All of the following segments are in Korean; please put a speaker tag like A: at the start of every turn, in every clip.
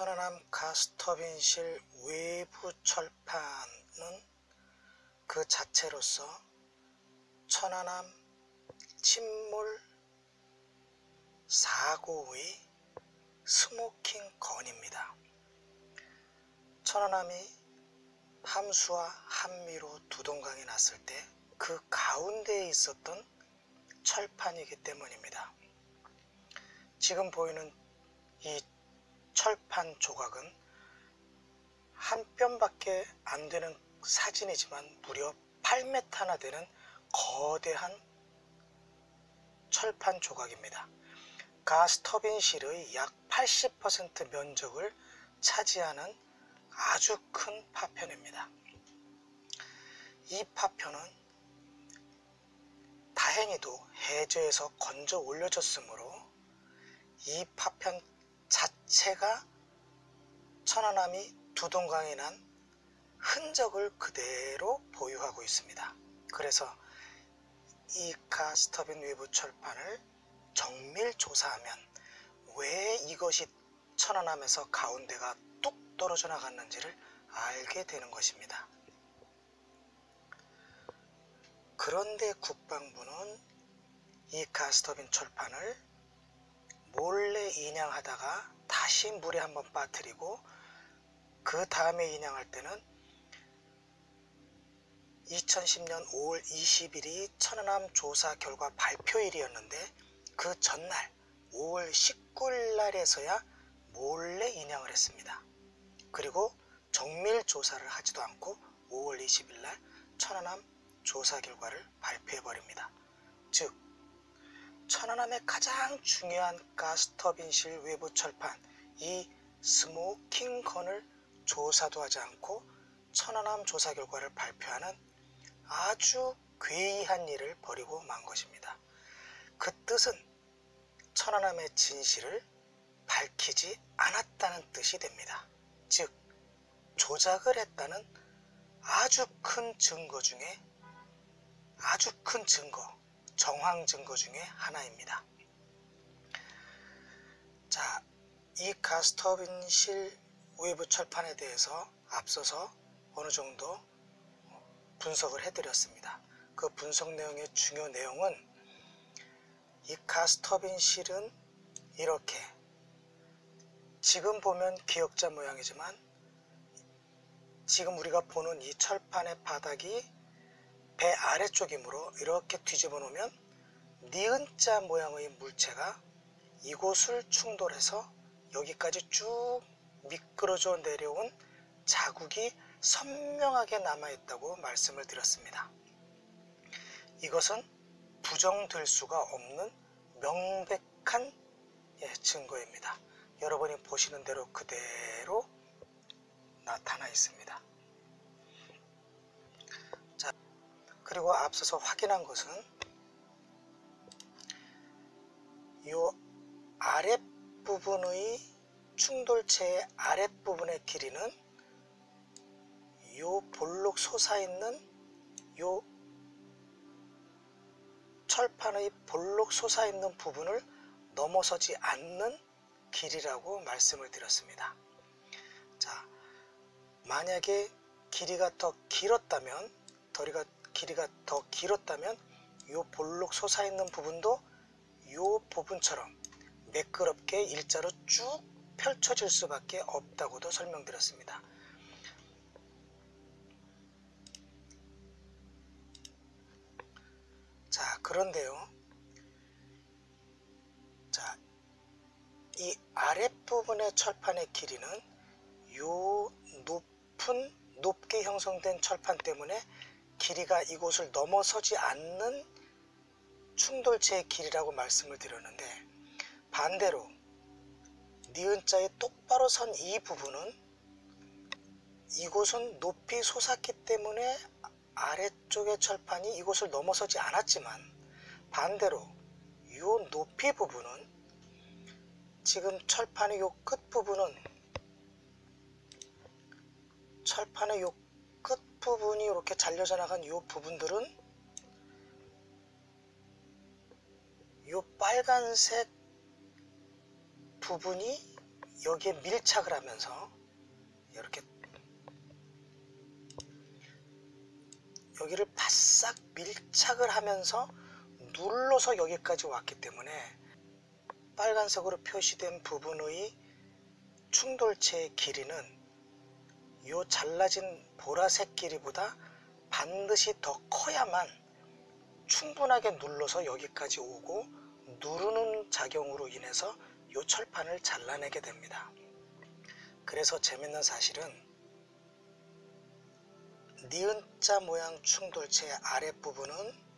A: 천안함 가스터빈실 외부 철판은 그 자체로서 천안함 침몰 사고의 스모킹 건입니다. 천안함이 함수와 함미로 두 동강이 났을 때 그 가운데에 있었던 철판이기 때문입니다. 지금 보이는 이 철판 조각은 한 뼘밖에 안 되는 사진이지만 무려 8m나 되는 거대한 철판 조각입니다. 가스터빈실의 약 80% 면적을 차지하는 아주 큰 파편입니다. 이 파편은 다행히도 해저에서 건져 올려졌으므로 이 파편 자체가 천안함이 두 동강이 난 흔적을 그대로 보유하고 있습니다. 그래서 이 가스터빈 외부 철판을 정밀 조사하면 왜 이것이 천안함에서 가운데가 뚝 떨어져 나갔는지를 알게 되는 것입니다. 그런데 국방부는 이 가스터빈 철판을 몰래 인양하다가 다시 물에 한번 빠뜨리고 그 다음에 인양할 때는 2010년 5월 20일이 천안함 조사 결과 발표일이었는데 그 전날 5월 19일 날에서야 몰래 인양을 했습니다. 그리고 정밀 조사를 하지도 않고 5월 20일 날 천안함 조사 결과를 발표해버립니다. 즉 천안함의 가장 중요한 가스터빈실 외부 철판 이 스모킹건을 조사도 하지 않고 천안함 조사 결과를 발표하는 아주 괴이한 일을 벌이고 만 것입니다. 그 뜻은 천안함의 진실을 밝히지 않았다는 뜻이 됩니다. 즉 조작을 했다는 아주 큰 증거 중에 아주 큰 증거, 정황 증거 중에 하나입니다. 자, 이 가스터빈실 외부 철판에 대해서 앞서서 어느 정도 분석을 해드렸습니다. 그 분석 내용의 중요 내용은 이 가스터빈실은 이렇게 지금 보면 기역자 모양이지만 지금 우리가 보는 이 철판의 바닥이 배 아래쪽이므로 이렇게 뒤집어 놓으면 니은자 모양의 물체가 이곳을 충돌해서 여기까지 쭉 미끄러져 내려온 자국이 선명하게 남아있다고 말씀을 드렸습니다. 이것은 부정될 수가 없는 명백한 증거입니다. 여러분이 보시는 대로 그대로 나타나 있습니다. 자, 그리고 앞서서 확인한 것은 이 아랫부분의 충돌체의 아랫부분의 길이는 이 볼록 솟아있는 이 철판의 볼록 솟아있는 부분을 넘어서지 않는 길이라고 말씀을 드렸습니다. 자, 만약에 길이가 더 길었다면 이 볼록 솟아있는 부분도 이 부분처럼 매끄럽게 일자로 쭉 펼쳐질 수밖에 없다고도 설명드렸습니다. 자, 그런데요. 자, 이 아랫부분의 철판의 길이는 요 높게 형성된 철판 때문에 길이가 이곳을 넘어서지 않는 충돌체의 길이라고 말씀을 드렸는데 반대로 니은자에 똑바로 선 이 부분은 이곳은 높이 솟았기 때문에 아래쪽의 철판이 이곳을 넘어서지 않았지만 반대로 이 높이 부분은 지금 철판의 요 끝부분은 철판의 요 끝부분이 이렇게 잘려져 나간 이 부분들은 이 빨간색 부분이 여기에 밀착을 하면서 이렇게 여기를 바싹 밀착을 하면서 눌러서 여기까지 왔기 때문에 빨간색으로 표시된 부분의 충돌체의 길이는 이 잘라진 보라색 길이보다 반드시 더 커야만 충분하게 눌러서 여기까지 오고 누르는 작용으로 인해서 이 철판을 잘라내게 됩니다. 그래서 재밌는 사실은 니은자 모양 충돌체의 아랫부분은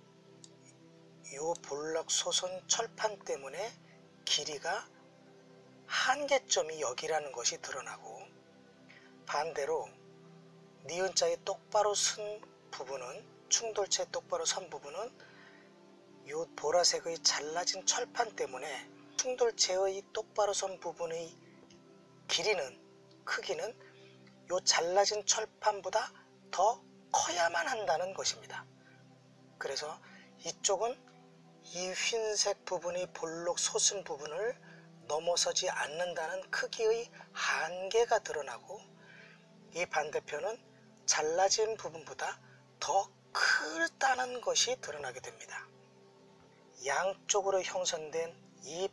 A: 이 볼록 솟은 철판 때문에 길이가 한계점이 여기라는 것이 드러나고, 반대로 니은자의 똑바로 쓴 부분은, 충돌체 똑바로 선 부분은 이 보라색의 잘라진 철판 때문에 충돌체의 똑바로 선 부분의 크기는 이 잘라진 철판보다 더 커야만 한다는 것입니다. 그래서 이쪽은 이 흰색 부분이 볼록 솟은 부분을 넘어서지 않는다는 크기의 한계가 드러나고, 이 반대편은 잘라진 부분보다 더 크다는 것이 드러나게 됩니다. 양쪽으로 형성된 이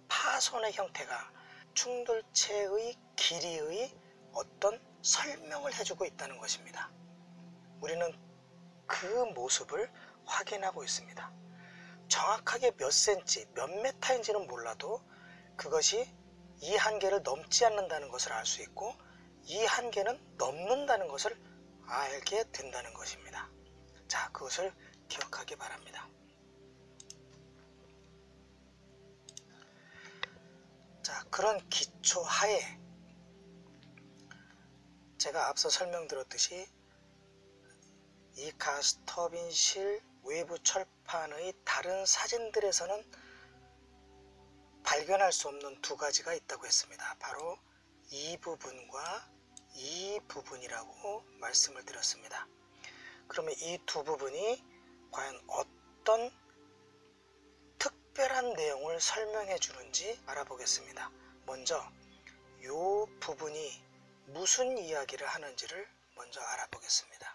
A: 파손의 형태가 충돌체의 길이의 어떤 설명을 해주고 있다는 것입니다. 우리는 그 모습을 확인하고 있습니다. 정확하게 몇 센치, 몇 메타인지는 몰라도 그것이 이 한계를 넘지 않는다는 것을 알 수 있고, 이 한계는 넘는다는 것을 알게 된다는 것입니다. 자, 그것을 기억하기 바랍니다. 자, 그런 기초 하에 제가 앞서 설명드렸듯이 이 가스터빈실 외부 철판의 다른 사진들에서는 발견할 수 없는 두 가지가 있다고 했습니다. 바로 이 부분과 이 부분이라고 말씀을 드렸습니다. 그러면 이 두 부분이 과연 어떤 특별한 내용을 설명해 주는지 알아보겠습니다. 먼저 이 부분이 무슨 이야기를 하는지를 먼저 알아보겠습니다.